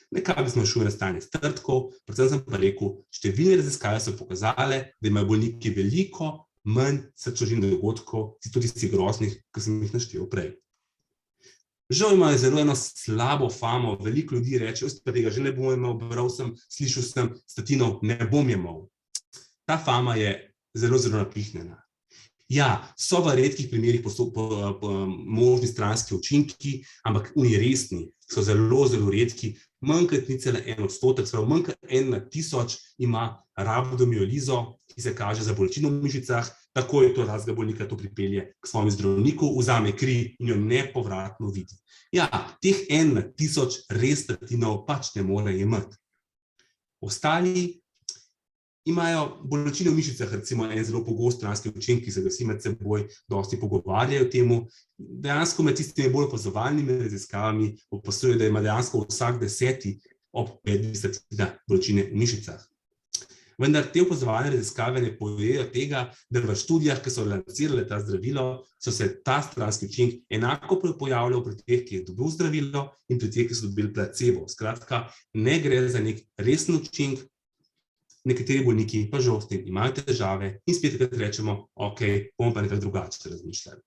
[SPEAKER 2] Nekako zmanjšuje nastajanje strdkov, predvsem sem pa rekel, številne raziskave so pokazale, da imajo bolniki veliko manj srčnožilnih dogodkov, tudi tistih groznih, ki sem jih naštel prej. Žal imajo zelo eno slabo famo, veliko ljudi reče, pa tega že ne bom imel, bral sem, slišal sem, statinov ne bom imel. Ta fama je zelo napihnjena. Ja, so v redkih primerih možni stranski učinki, ampak oni resni so zelo redki, manj kot 0,1%, manj kot 1 na 1000 ima rabdomiolizo, ki se kaže za bolečino v mišicah, tako je to razga bolnika to pripelje k svojemu zdravniku, vzame kri in jo nepovratno vidi. Ja, teh 1 na 1000 res statinov pač ne more jemati. Ostali imajo bolečine v mišicah, recimo en zelo pogost stranski učinek, ki se ga vsi med seboj dosti pogovarjajo o temu. Dejansko med tistimi bolj opazovalnimi raziskavami opazuje, da ima dejansko vsak 10. ob 5 bolečine v mišicah. Vendar te opazovalne raziskave ne povejo tega, da v študijah, ki so lansirale ta zdravilo, so se ta stranski učinek enako pojavljal pri teh, ki je dobil zdravilo in pri teh, ki so dobili placebo. Skratka, ne gre za nek resen učinek. Nekateri bolniki pa žal s tem imajo težave in spet takrat rečemo, ok, bomo pa nekaj drugače razmišljali.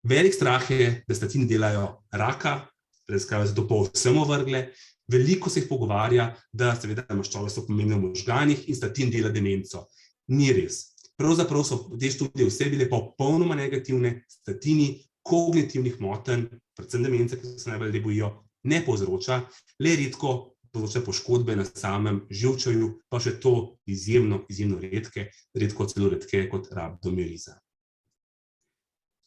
[SPEAKER 2] Velik strah je, da statini delajo raka, raziskave so to povsem ovrgle, veliko se jih pogovarja, da seveda maščobe so pomembne v možganih in statin dela demenco. Ni res. Pravzaprav so te študije vse bile popolnoma negativne, statini kognitivnih motenj, predvsem demence, ki se najbolj bojijo, ne povzroča, le redko povzroča poškodbe na samem živčevju, pa še to izjemno redke, redko celo redke kot rabdomioliza.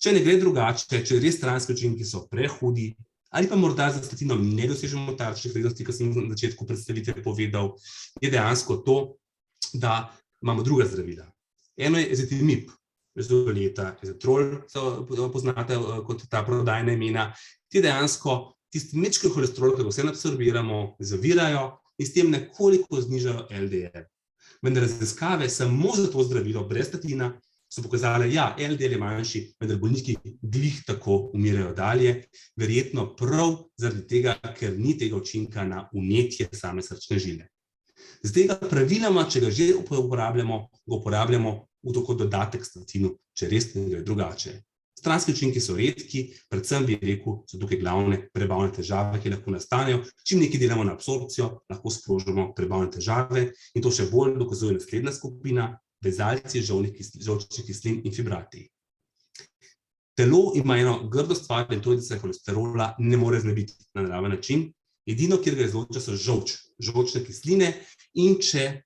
[SPEAKER 2] Če ne gre drugače, če res stranski učinki so prehudi, ali pa morda za statinom ne dosežemo tarčnih vrednosti, ki sem na začetku predstavitve povedal, je dejansko to, da imamo druga zdravila. Eno je ezetimibe, rezoleta, ezetrol, poznate kot ta prodajna imena, ti dejansko tisti mečki holesterol, ki ga vse absorbiramo, zavirajo in s tem nekoliko znižajo LDL. Vendar raziskave samo za to zdravilo brez statina so pokazale, ja, LDL je manjši, vendar bolniki glih tako umirajo dalje, verjetno prav zaradi tega, ker ni tega učinka na vnetje same srčne žile. Zdaj praviloma, če ga že uporabljamo, ga uporabljamo kot dodatek statinu, če res ne gre drugače. Stranski učinki so redki, predvsem bi rekel, so tukaj glavne prebavne težave, ki lahko nastanejo. Čim nekaj delamo na absorpcijo, lahko sprožimo prebavne težave in to še bolj dokazuje naslednja skupina, vezalci žolčnih kislin in fibrati. Telo ima eno grdo stvar in to je, da se holesterola ne more znebiti na naraven način. Edino, kjer ga izloča, so žolčne kisline in če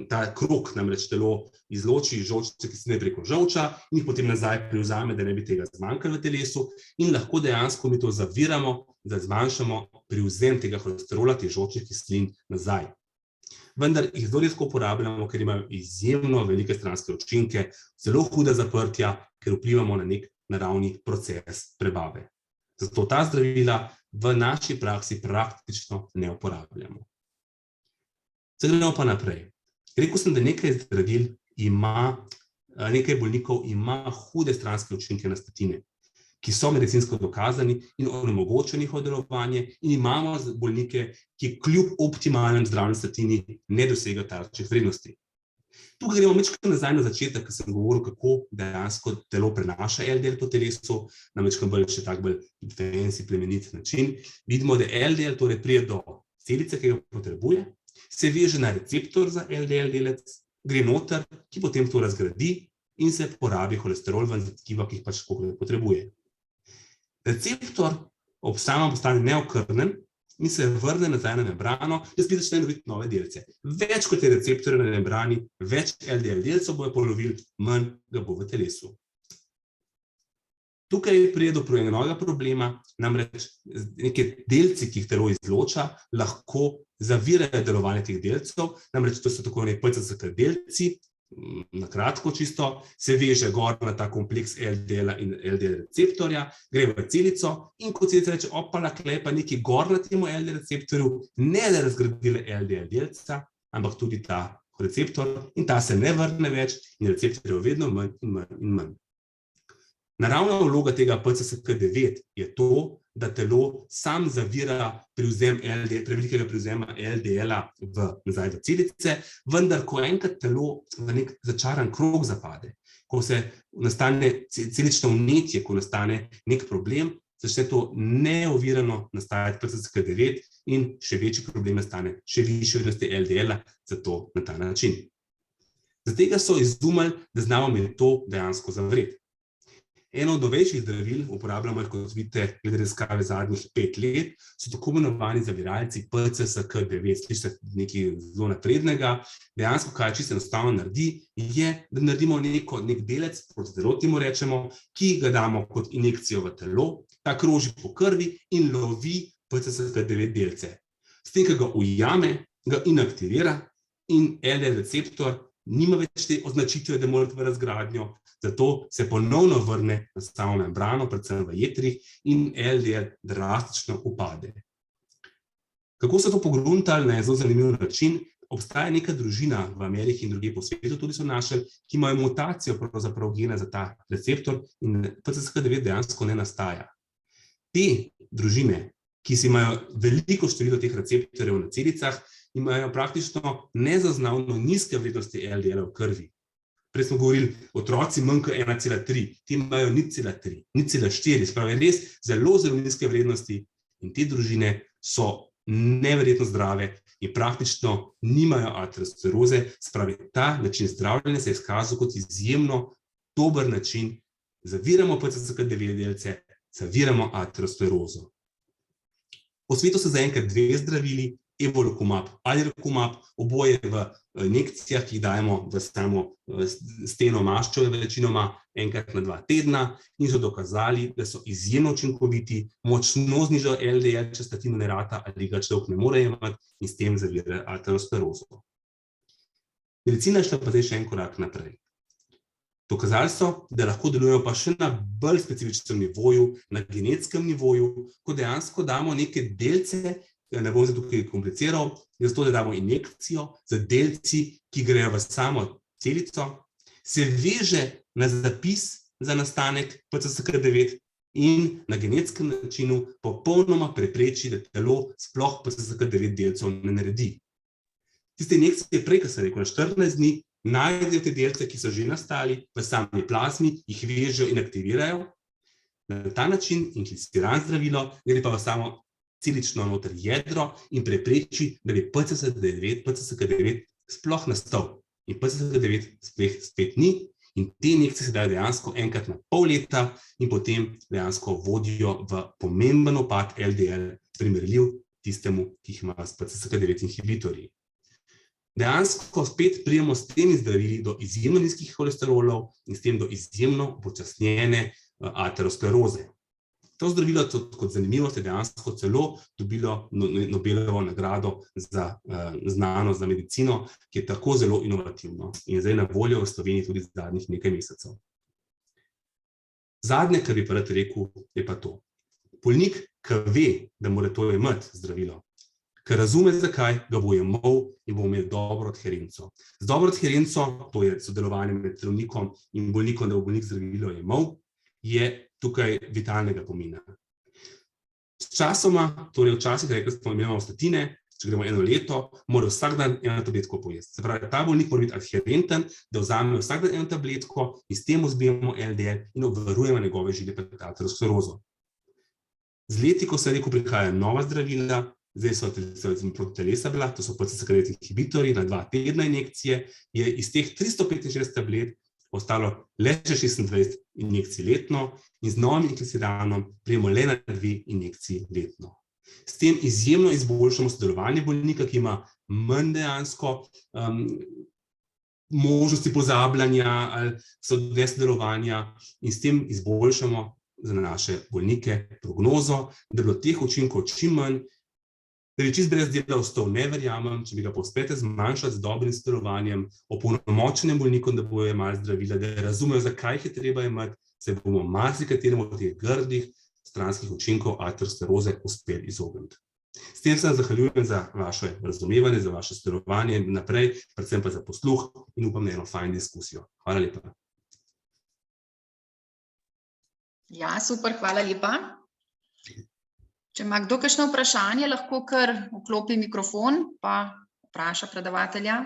[SPEAKER 2] ta krog, namreč telo izloči žolčne kisline preko žolča in jih potem nazaj privzame, da ne bi tega zmanjkalo v telesu in lahko dejansko mi to zaviramo, da zmanjšamo privzem tega holesterola, teh žolčnih kislin nazaj. Vendar jih zelo redko uporabljamo, ker imajo izjemno velike stranske učinke, zelo huda zaprtja, ker vplivamo na nek naravni proces prebave. Zato ta zdravila v naši praksi praktično ne uporabljamo. Zdaj gremo pa naprej. Rekel sem, da nekaj zdravil nekaj bolnikov ima hude stranske učinke na statine, ki so medicinsko dokazani in onemogočajo njihovo delovanje in imamo bolnike, ki kljub optimalnem zdravljenju statini ne dosegajo tarčnih vrednosti. Tukaj gremo malo nazaj na začetek, ko sem govoril, kako dejansko telo prenaša LDL po telesu, na malo še tak bolj fancy, plemenit način. Vidimo, da LDL torej pride do celice, ki ga potrebuje, se veže na receptor za LDL delec, gre noter, ki potem to razgradi in se porabi holesterol v tkiva, ki jih pač potrebuje. Receptor ob samem postane neokrnen in se vrne nazaj na membrano, da spet začne loviti nove delce. Več kot je receptorjev na membrani, več LDL delcev bojo polovili, manj ga bo v telesu. Tukaj pride do novega problema, namreč neke delci, ki jih telo izloča, lahko zavirajo delovanje teh delcev, namreč to so tako imenovani PCSK delci, na kratko čisto, se veže gor na ta kompleks LDL-a in LDL receptorja, gre v celico in ko celica reče, opala, klepa nekaj gor na temu LDL receptorju, ne da razgradile LDL delca, ampak tudi ta receptor in ta se ne vrne več in receptorjev vedno manj in manj in manj. Naravna vloga tega PCSK9 je to, da telo sam zavira prevelikega privzema LDL-a nazaj v celice, vendar ko enkrat telo v nek začaran krog zapade, ko se nastane celično vnetje, ko nastane nek problem, začne to neovirano nastajati PCSK9 in še večji problem nastane, še višje vrednosti LDL-a, zato na ta način. Zato so izumili, da znamo mi to dejansko zavreti. Eno od novejših zdravil, uporabljamo jih, kot vidite, glede raziskave zadnjih 5 let, so tako imenovani zaviralci PCSK9, slišite nekaj zelo naprednega. Dejansko, kaj čisto enostavno naredi, je, da naredimo nek delec, proti delotnemu rečemo, ki ga damo kot injekcijo v telo, ta kroži po krvi in lovi PCSK9 delce. S tem, ki ga ujame, ga inaktivira in LDL receptor nima več te označitve, da mora v razgradnjo, zato se ponovno vrne na samo membrano, predvsem v jetrih in LDL drastično upade. Kako so to pogruntali na zelo zanimiv način? Obstaja neka družina v Ameriki in drugje po svetu, tudi so našli, ki imajo mutacijo pravzaprav gena za ta receptor in PCSK9 dejansko ne nastaja. Te družine, ki imajo veliko število teh receptorjev na celicah, imajo praktično nezaznavno nizke vrednosti LDL-a v krvi. Prej smo govorili, otroci manj kot 1,3, ti imajo 0,3, 0,4, spravi res zelo nizke vrednosti in te družine so neverjetno zdrave in praktično nimajo ateroskleroze. Spravi, ta način zdravljenja se je izkazal kot izjemno dober način. Zaviramo PCSK9 delce, zaviramo aterosklerozo. Po svetu so zaenkrat 2 zdravili, Evolocumab ali Rocumab, oboje v injekcijah, ki jih dajemo v samo steno maščo večinoma enkrat na 2 tedna in so dokazali, da so izjemno učinkoviti, močno znižajo LDL, če statin ne rata ali ga človek ne more jemati in s tem zavirajo aterosklerozo. Medicina je šla pa zdaj še en korak naprej. Dokazali so, da lahko delujejo pa še na bolj specifičnem nivoju, na genetskem nivoju, ko dejansko damo neke delce, ne bom se tukaj kompliciral, zato da damo injekcijo z delci, ki grejo v samo celico, se veže na zapis za nastanek PCSK9 in na genetskem načinu popolnoma prepreči, da telo sploh PCSK9 delcev ne naredi. Tiste injekcije prej, ko sem rekel, na 14 dni, najdejo te delce, ki so že nastali v sami plazmi, jih vežejo in aktivirajo. Na ta način inklusiran zdravilo gre pa v samo celično noter jedro in prepreči, da bi PCSK9 sploh nastal. In PCSK9 spet ni in te injekcije se dajo dejansko enkrat na pol leta in potem dejansko vodijo v pomemben upad LDL, primerljiv tistemu, ki jih ima s PCSK9 inhibitorji. Dejansko spet pridemo s temi zdravili do izjemno nizkih holesterolov in s tem do izjemno upočasnjene ateroskleroze. To zdravilo, kot zanimivost, je dejansko celo dobilo Nobelovo nagrado za znanost, za medicino, ki je tako zelo inovativno in je zdaj na voljo v Sloveniji tudi zadnjih nekaj mesecev. Zadnje, kar bi pa rad rekel, je pa to. Bolnik, ki ve, da mora to imeti zdravilo, ker razume, zakaj, ga bo jemal in bo imel dobro adherenco. Z dobro adherenco, to je sodelovanje med zdravnikom in bolnikom, da bo bolnik zdravilo jemal, je tukaj vitalnega pomena. Sčasoma, torej včasih, rekli smo, imamo statine, če gremo 1 leto, mora vsak dan 1 tabletko pojesti. Se pravi, ta bolnik mora biti adherenten, da vzame vsak dan 1 tabletko in s tem zbijemo LDL in obvarujemo njegove žile pred aterosklerozo. Z leti, ko sem rekel, prihajajo nova zdravila, zdaj so proti telesa bila, to so PCSK9 inhibitorji na 2 tedna injekcije, je iz teh 365 tablet ostalo le še 26 injekcij letno in z novim inklusiranom prijemo le na 2 injekciji letno. S tem izjemno izboljšamo sodelovanje bolnika, ki ima manj dejansko možnosti pozabljanja ali nesodelovanja in s tem izboljšamo za naše bolnike prognozo, da bi bilo teh učinkov čim manj. Da bi čist brez dela ostal, ne verjamem, če bi ga uspete zmanjšati z dobrim sodelovanjem, opolnomočenim bolnikom, da bojo jemali zdravila, da razumejo, zakaj jih je treba jemati, se bomo marsikateremu od teh grdih stranskih učinkov ateroskleroze uspeli izogniti. S tem se zahvaljujem za vaše razumevanje, za vaše sodelovanje naprej, predvsem pa za posluh in upam na eno fajn diskusijo. Hvala lepa.
[SPEAKER 1] Ja, super, hvala lepa. Če ima kdo kakšno vprašanje, lahko kar vklopi mikrofon pa vpraša predavatelja.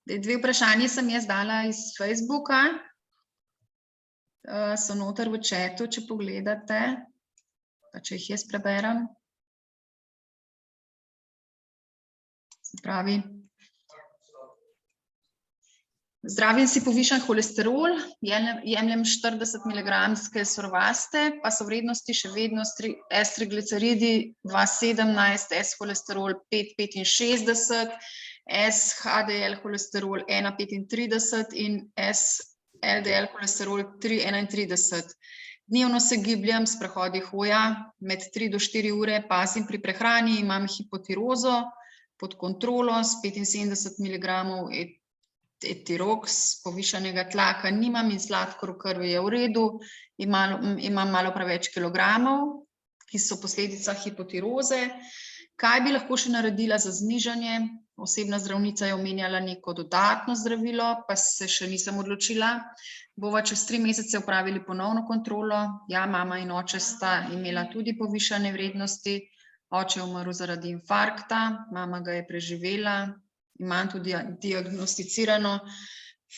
[SPEAKER 1] Dve vprašanji sem jaz dala iz Facebooka. So noter v chatu, če pogledate, pa če jih jaz preberem. Se pravi, zdravim si povišan holesterol, jemljem 40 mg sorvaste, pa so vrednosti še vedno S-trigliceridi 2,17, S-holesterol 5,65, S-HDL holesterol 1,35 in S-LDL holesterol 3,31. Dnevno se gibljem s prehodi hoja med 3 do 4 ure, pazim pri prehrani, imam hipotirozo pod kontrolo s 75 mg etiroks, povišanega tlaka nimam in sladkor v krvi je v redu, imam malo preveč kilogramov, ki so posledica hipotiroze. Kaj bi lahko še naredila za znižanje? Osebna zdravnica je omenjala neko dodatno zdravilo, pa se še nisem odločila. Bova čez 3 mesece opravili ponovno kontrolo. Ja, mama in oče sta imela tudi povišane vrednosti. Oče je umrl zaradi infarkta, mama ga je preživela. Imam tudi diagnosticirano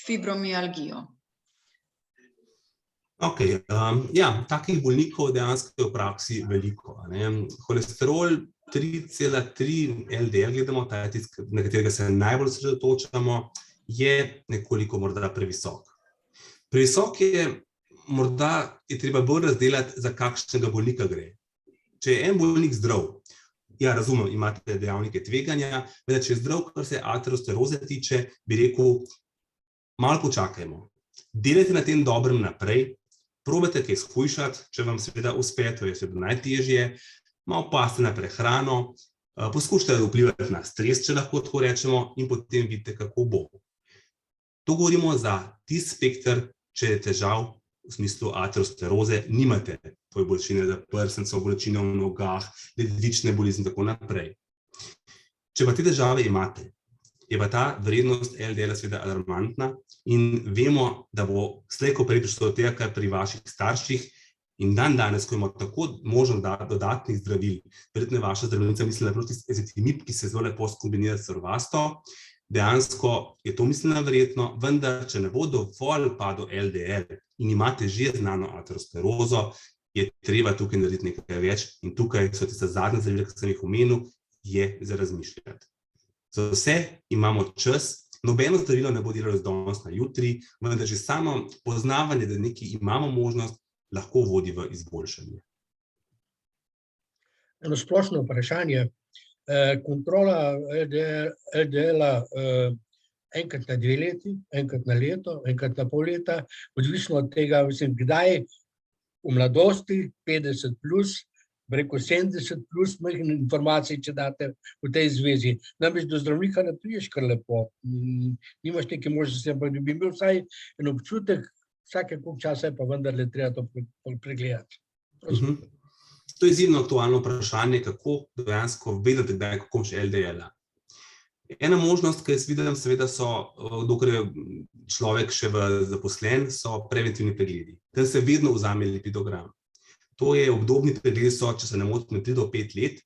[SPEAKER 1] fibromialgijo.
[SPEAKER 2] Takih bolnikov dejansko je v praksi veliko. Holesterol 3,3 LDL, gledamo, ta je tisti, na katerega se najbolj osredotočamo, je nekoliko morda previsok. Previsok je, morda je treba bolj razdelati, za kakšnega bolnika gre. Če je en bolnik zdrav, razumem, imate dejavnike tveganja, vendar če je zdrav, kar se ateroskleroze tiče, bi rekel, malo počakajmo. Delajte na tem dobrem naprej, probajte kaj shujšati, če vam seveda uspe, to je seveda najtežje, malo pazite na prehrano, poskušajte vplivati na stres, če lahko tako rečemo, in potem vidite, kako bo. To govorimo za tisti spekter, če je težav v smislu ateroskleroze, nimate bolečine za prsnico, bolečine v nogah, ledvične bolezni in tako naprej. Če pa te težave imate, je pa ta vrednost LDL-a seveda alarmantna in vemo, da bo slej ko prej prišlo do tega, kar pri vaših starših, in danes, ko imamo tako možnost dodatnih zdravil, verjetno je vaša zdravilnica mislila proti ezetimibe, ki se zelo lepo skombinira s Sorvasto, dejansko je to mislila verjetno, vendar če ne bo dovolj padel LDL in imate že znano aterosklerozo, je treba tukaj narediti nekaj več in tukaj so tiste zadnje zdravila, ki sem jih omenil, je za razmišljati. Za vse imamo čas, nobeno zdravilo ne bo delalo z danes na jutri, vendar že samo poznavanje, da nekaj imamo možnost, lahko vodi v izboljšanje.
[SPEAKER 3] Eno splošno vprašanje. Kontrola LDL-a enkrat na 2 leti, enkrat na leto, enkrat na pol leta, odvisno od tega, kdaj v mladosti, 50 plus, preko 70 plus, majhne informacije, če date v tej zvezi. Namreč do zdravnika ne priješ kar lepo. Nimaš neke možnosti, ampak bi imel vsaj en občutek, vsake koliko časa je pa vendarle treba to pregledati.
[SPEAKER 2] To je izjemno aktualno vprašanje, kako dejansko vedeti, kdaj je kako še LDL-a. Ena možnost, ki jaz vidim, seveda so, dokler je človek še zaposlen, so preventivni pregledi. Tam se vedno vzame lipidogram. To je obdobni pregledi so, če se ne motim, 3 do 5 let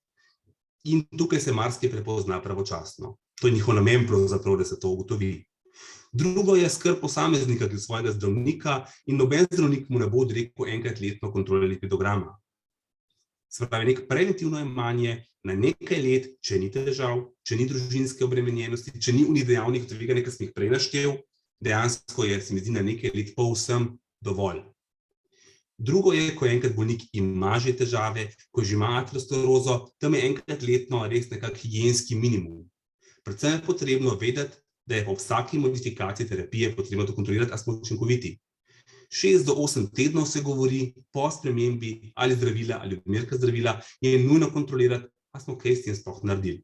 [SPEAKER 2] in tukaj se marsikaj prepozna pravočasno. To je njihov namen pravzaprav, da se to ugotovi. Drugo je skrb posameznika glede svojega zdravnika in noben zdravnik mu ne bo odrekel enkrat letno kontrole lipidograma. Se pravi, nek preventivno jemanje na nekaj let, če ni težav, če ni družinske obremenjenosti, če ni unih dejavnikov tveganja, ki sem jih prej naštel, dejansko je, se mi zdi, na nekaj let povsem dovolj. Drugo je, ko enkrat bolnik ima že težave, ko že ima aterosklerozo, tam je enkrat letno res nekak higienski minimum. Predvsem je potrebno vedeti, da je po vsaki modifikaciji terapije potrebno to kontrolirati, a smo učinkoviti. 6 do 8 tednov se govori po spremembi ali zdravila ali odmerka zdravila je nujno kontrolirati, a smo kaj s tem sploh naredili.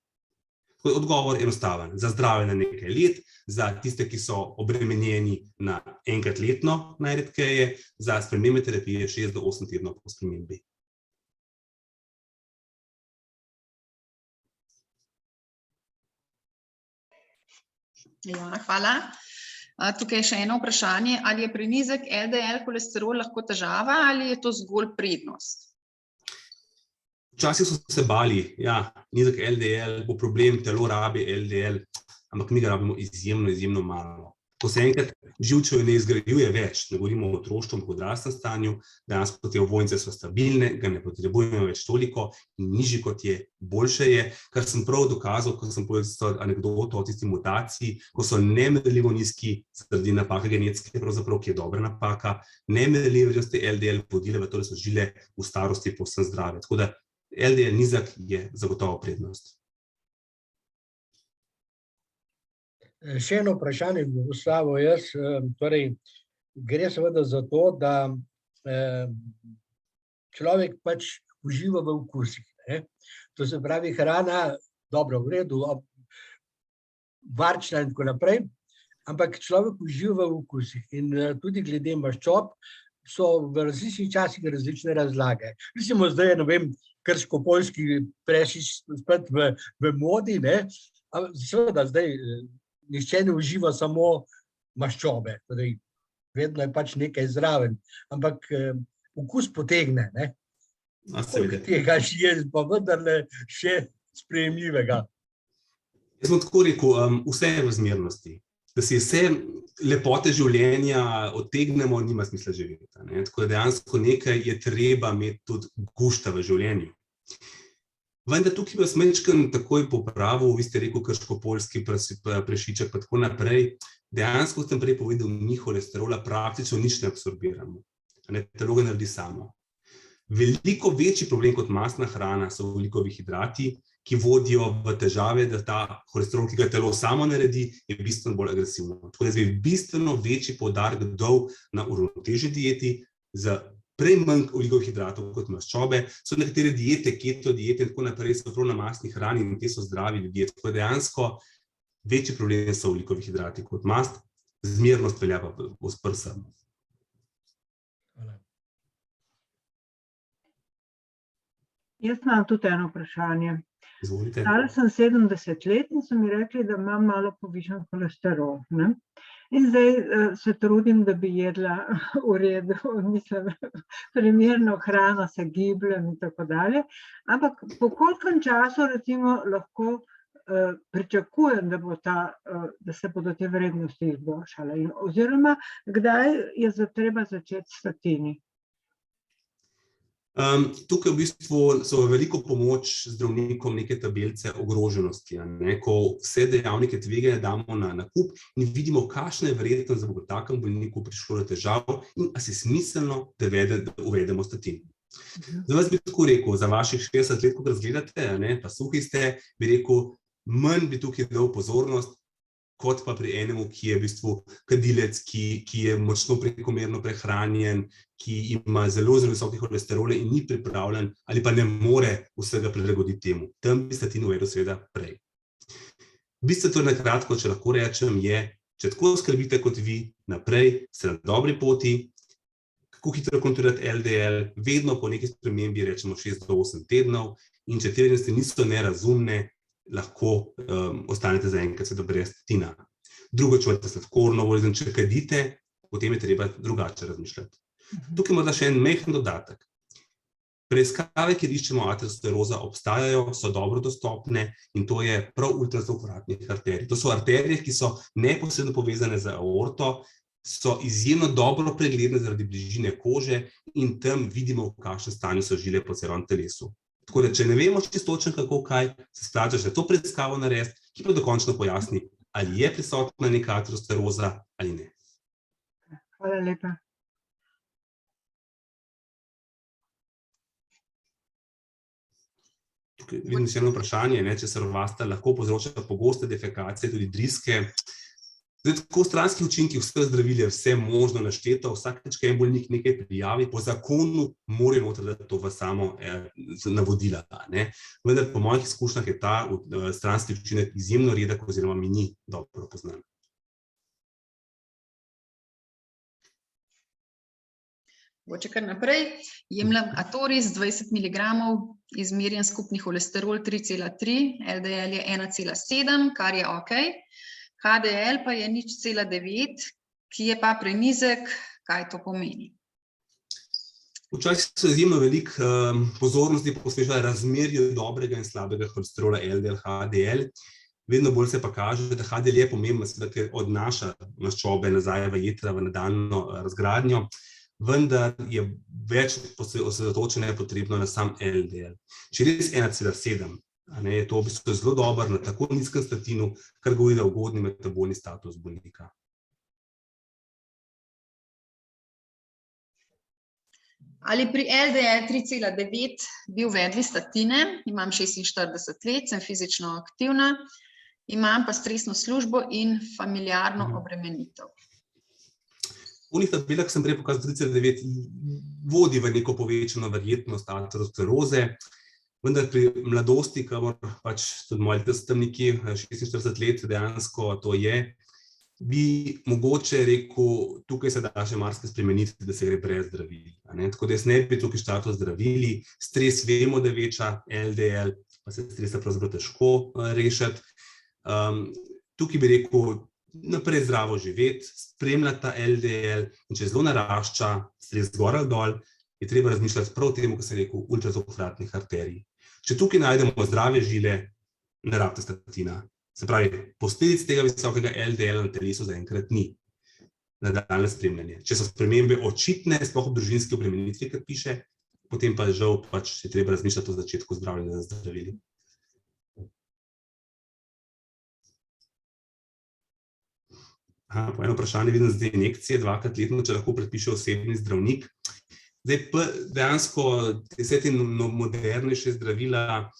[SPEAKER 2] Odgovor je enostaven. Za zdrave na nekaj let, za tiste, ki so obremenjeni na enkrat letno najredkeje, za spremembe terapije 6 do 8 tednov po spremembi.
[SPEAKER 1] Ja, hvala. Tukaj je še eno vprašanje, ali je prenizek LDL holesterol lahko težava ali je to zgolj prednost?
[SPEAKER 2] Včasih so se bali, nizek LDL bo problem, telo rabi LDL, ampak mi ga rabimo izjemno malo. Ko se enkrat živčev ne izgrajuje več, ne govorimo o otroštvu in odraslem stanju, dejansko te ovojnice so stabilne, ga ne potrebujemo več toliko in nižji kot je, boljše je, kar sem prav dokazal, ko sem povedal anekdoto o tisti mutaciji, ko so nemerljivo nizki zaradi napake genetske, pravzaprav, ki je dobra napaka, nemerljive vrednosti LDL vodile v to, da so žile v starosti povsem zdrave. Tako da LDL nizek je zagotovo prednost.
[SPEAKER 3] Še eno vprašanje bi postavil jaz, torej gre seveda za to, da človek pač uživa v okusih. To se pravi, hrana, dobro, v redu, varčna in tako naprej, ampak človek uživa v okusih in tudi glede maščob so v različnih časih različne razlage. Recimo zdaj, ne vem, krško-poljski prešič spet v modi, seveda zdaj nihče ne uživa samo maščobe, torej vedno je pač nekaj zraven, ampak okus potegne, tega je pa vendarle še sprejemljivega.
[SPEAKER 2] Jaz bom tako rekel, vse je v zmernosti. da si vse lepote življenja odtegnemo, nima smisla živeti. Tako da dejansko nekaj je treba imeti tudi gušta v življenju. Vendar tukaj vas majčkeno takoj popravil, vi ste rekel krško-poljski prešiček pa tako naprej. Dejansko sem prej povedal, mi holesterola praktično nič ne absorbiramo. Telo ga naredi samo. Veliko večji problem kot mastna hrana so ogljikovi hidrati, ki vodijo v težave, da ta holesterol, ki ga telo samo naredi, je bistveno bolj agresivno. Tako da je bistveno večji poudarek dal na uravnoteženi dieti, za prej manj ogljikovih hidratov kot maščobe. So nekatere diete, keto diete in tako naprej, so prav na mastni hrani in te so zdravi ljudje. Tako da dejansko večji problem so ogljikovih hidrati kot mast, zmernost velja pa s prsem.
[SPEAKER 4] Jaz imam tudi eno vprašanje.
[SPEAKER 2] Izvolite.
[SPEAKER 4] Stara sem 70 let in so mi rekli, da imam malo povišan holesterol. Ne? In zdaj se trudim, da bi jedla v redu, mislim, primerno hrano, se gibljem in tako dalje. Ampak po kolikem času recimo lahko pričakujem, da se bodo te vrednosti izboljšale? Oziroma, kdaj je treba začeti s statini?
[SPEAKER 2] Tukaj v bistvu so veliko pomoč zdravnikom neke tabelice ogroženosti, ko vse dejavnike tveganja damo na kup in vidimo, kakšna je verjetnost, da bo takem bolniku prišlo do težav in a se smiselno, da uvedemo statin. Za vas bi tako rekel, za vaših 60 let, ko razgledate, pa suhi ste, bi rekel, manj bi tukaj dal pozornost, kot pa pri enemu, ki je v bistvu kadilec, ki je močno prekomerno prehranjen, ki ima zelo visoke holesterole in ni pripravljen ali pa ne more vsega prilagoditi temu. Tam bi statin uvedel seveda prej. Bistvo to nakratko, če lahko rečem, je, če tako skrbite kot vi naprej, ste na dobri poti, kako hitro kontrolirati LDL, vedno po neki spremembi rečemo 6 do 8 tednov in če te vrednosti niso nerazumne, lahko ostanete zaenkrat seveda brez statina. Drugo, če imate sladkorno bolezen, če kadite, potem je treba drugače razmišljati. Tukaj morda še en majhen dodatek. Preiskave, kjer iščemo aterosklerozo, obstajajo, so dobro dostopne in to je prav ultrazvok vratnih arterij. To so arterije, ki so neposredno povezane z aorto, so izjemno dobro pregledne zaradi bližine kože in tam vidimo, v kakšnem stanju so žile po celem telesu. Tako da, če ne vemo čisto točno kako kaj, se splača še to preiskavo narediti, ki pa dokončno pojasni, ali je prisotna neka ateroskleroza ali ne.
[SPEAKER 4] Hvala lepa.
[SPEAKER 2] Tukaj vidim še eno vprašanje, če serovasta lahko povzroča pogoste defekacije, tudi driske. Zdaj, tako stranski učinki vse zdravil je vse možno našteto, vsakeč, ko en bolnik nekaj prijavi, po zakonu morajo noter dati to v samo navodila. Vendar po mojih izkušnjah je ta stranski učinek izjemno redek oziroma mi ni dobro poznan.
[SPEAKER 1] Boče kar naprej. Jemljem Atoris 20 mg, izmerjen skupni holesterol 3,3, LDL je 1,7, kar je okej. HDL pa je 0,9, ki je pa prenizek, kaj to pomeni?
[SPEAKER 2] Včasih so izjemno veliko pozornosti posveča razmerju dobrega in slabega holesterola LDL, HDL. Vedno bolj se pa kaže, da HDL je pomemben, ker odnaša maščobe nazaj v jetra, v nadaljnjo razgradnjo, vendar je več osredotočenja potrebno na sam LDL. Če res 1,7, je to v bistvu zelo dobro na tako nizkem statinu, kar govori za ugodni metabolni status bolnika.
[SPEAKER 1] Ali pri LDL 3,9 bi uvedli statine? Imam 46 let, sem fizično aktivna, imam pa stresno službo in familiarno obremenitev.
[SPEAKER 2] V njih tabelah sem prej pokazal 3,9 vodi v neko povečano verjetnost ateroskleroze, vendar pri mladosti, kamor pač tudi moji leta so tam nekje 46 let dejansko to je, bi mogoče rekel, tukaj se da še marsikaj spremeniti, da se gre brez zdravil. Tako da jaz ne bi tukaj štartal zdravili, stres vemo, da veča LDL, pa se stresa pravzaprav težko rešiti. Tukaj bi rekel, naprej zdravo živeti, spremljati ta LDL in če zelo narašča, stres zgor ali dol, je treba razmišljati prav o tem, ko sem rekel, ultrazvok vratnih arterij. Če tukaj najdemo zdrave žile, ne rabite statina. Se pravi, posledic tega visokega LDL na telesu zaenkrat ni. Nadaljnje spremljanje. Če so spremembe očitne, sploh v družinski obremenitvi, kar piše, potem pa žal je treba razmišljati o začetku zdravljenja z zdravili. Po eno vprašanje vidim zdaj injekcije, 2-krat letno, če lahko predpiše osebni zdravnik. Zdaj dejansko vse te modernejše zdravila,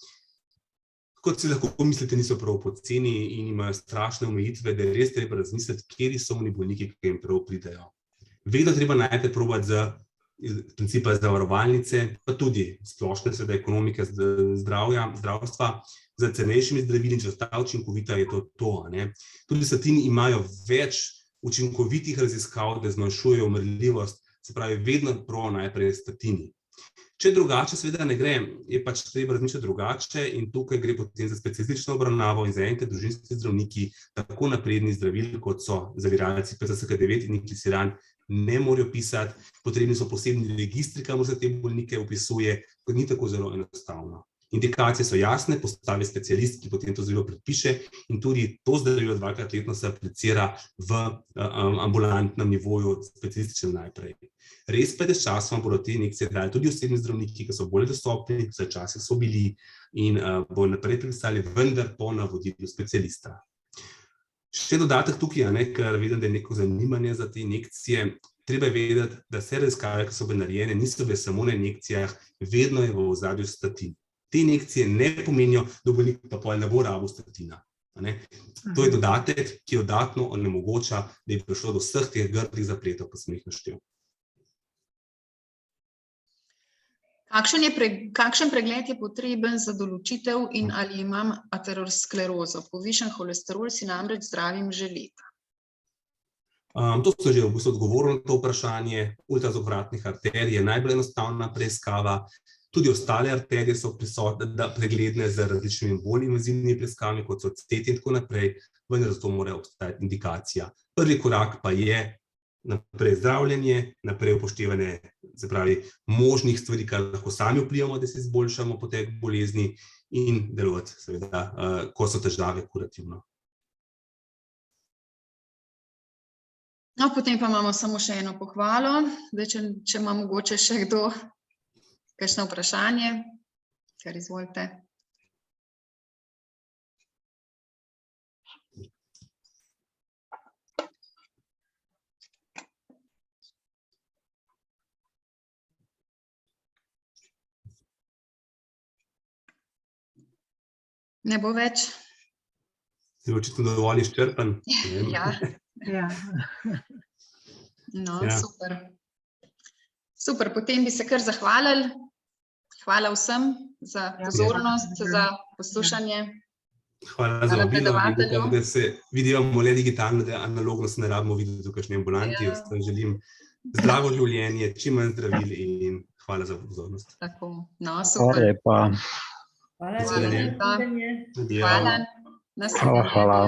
[SPEAKER 2] kot si lahko pomislite, niso prav poceni in imajo strašne omejitve, da je res treba razmisliti, kateri so oni bolniki, ki jim prav pridejo. Vedno treba najprej probati za principa zavarovalnice, pa tudi splošne ekonomike zdravstva, za cenejšimi zdravili, če sta učinkovita, je to. Tudi statini imajo več učinkovitih raziskav, da zmanjšujejo umrljivost, se pravi, vedno prav najprej statini. Če drugače seveda ne gre, je pač treba razmišljati drugače in tukaj gre potem za specialistično obravnavo in zaenkrat družinski zdravniki tako napredni zdravil, kot so zaviralci PCSK9 in inkisiran, ne morejo pisati, potrebni so posebni registri, kamor se te bolnike opisuje, kot ni tako zelo enostavno. Indikacije so jasne, postavi specialist, ki potem to zdravilo predpiše in tudi to zdravilo 2-krat letno se aplicira v ambulantnem nivoju specialističnem najprej. Res pa je, da s časom bodo te injekcije dali tudi osebni zdravniki, ki so bolj dostopni, vsaj včasih so bili in bodo naprej predpisali, vendar po navodilu specialista. Še dodatek tukaj, ker vidim, da je neko zanimanje za te injekcije. Treba je vedeti, da vse raziskave, ki so bile narejene, niso bile samo na injekcijah, vedno je v ozadju statin. Te injekcije ne pomenijo, da bolnik pa ne bo rabil statina. To je dodatek, ki dodatno onemogoča, da je prišlo do vseh teh grdih zapletov, ki sem jih naštel.
[SPEAKER 1] Kakšen pregled je potreben za določitev in ali imam aterosklerozo? Povišan holesterol si namreč zdravim že leta.
[SPEAKER 2] To sem že v bistvu odgovoril na to vprašanje. Ultrazvok vratnih arterij je najbolj enostavna preiskava. Tudi ostale arterije so pregledne z različnimi bolj invazivnimi preiskavami, kot so CT in tako naprej, vendar zato mora obstajati indikacija. Prvi korak pa je naprej zdravljenje, naprej upoštevanje, se pravi, možnih stvari, kar lahko sami vplivamo, da se izboljšamo potek bolezni in delovati, seveda, ko so težave, kurativno.
[SPEAKER 1] No, potem pa imamo samo še eno pohvalo, da če ima mogoče še kdo kakšno vprašanje, kar izvolite. Ne bo več?
[SPEAKER 2] Si očitno dovolj izčrpan?
[SPEAKER 1] Ja. No, super. Super, potem bi se kar zahvalili. Hvala vsem za pozornost, za poslušanje.
[SPEAKER 2] Hvala za vabilo. Upam, da se vidimo le digitalno, da analogno se ne rabimo videti v kakšni ambulanti. Želim zdravo življenje, čim manj zdravil in hvala za pozornost.
[SPEAKER 1] Tako, no, super.
[SPEAKER 5] Hvala lepa.
[SPEAKER 1] Hvala lepa. Hvala.
[SPEAKER 5] Hvala.